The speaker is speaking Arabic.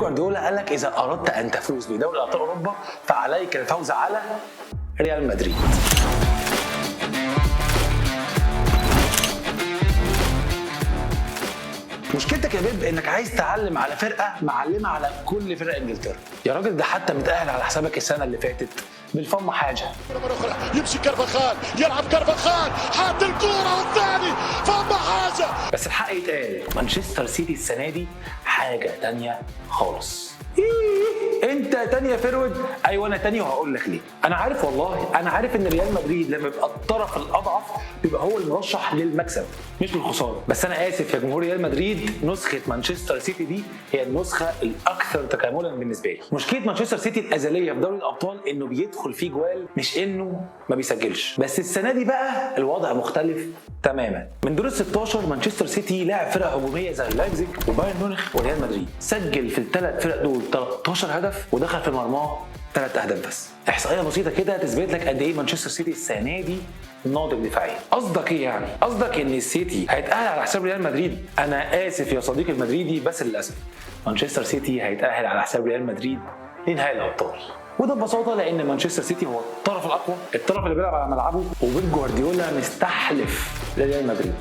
جوارديولا قال لك اذا اردت ان تفوز بدوري ابطال اوروبا فعليك الفوز على ريال مدريد. مشكلتك يا بيب انك عايز تعلم على فرقه معلمه على كل فرق انجلترا. يا راجل ده حتى متأهل على حسابك السنه اللي فاتت بالفم حاجه. مرة أخرى يمشي كارفاخال، يلعب كارفاخال، حاط الكورة والثاني فم حاجة. بس الحق يتقال مانشستر سيتي السنه دي حاجه تانية خالص. انت تانية فيرود؟ ايوه انا تاني وهقول لك ليه. انا عارف والله، انا عارف ان ريال مدريد لما بيبقى الطرف الاضعف بيبقى هو المرشح للمكسب مش للخساره. بس انا اسف يا جمهور ريال مدريد، نسخه مانشستر سيتي دي هي النسخه الاكثر تكاملا بالنسبه لي. مشكله مانشستر سيتي الازليه في دوري الابطال انه بيدخل فيه جوال مش انه ما بيسجلش. بس السنه دي بقى الوضع مختلف تماما. من دور ال 16 مانشستر سيتي لاعب فرق هجوميه زي لايبزيج وبايرن ميونخ وريال مدريد، سجل في الثلاث فرق دول 13 هدف ودخل في مرماه 3 اهداف بس. احصائيه بسيطه كده تثبت لك قد ايه مانشستر سيتي السنه دي ناضج دفاعيا. قصدك ايه يعني؟ قصدك ان السيتي هيتاهل على حساب ريال مدريد؟ انا اسف يا صديقي المدريدي بس للاسف مانشستر سيتي هيتاهل على حساب ريال مدريد لنهائي الابطال. وده ببساطه لان مانشستر سيتي هو الطرف الاقوى، الطرف اللي بيلعب على ملعبه، وبيب جوارديولا مستحلف لريال مدريد.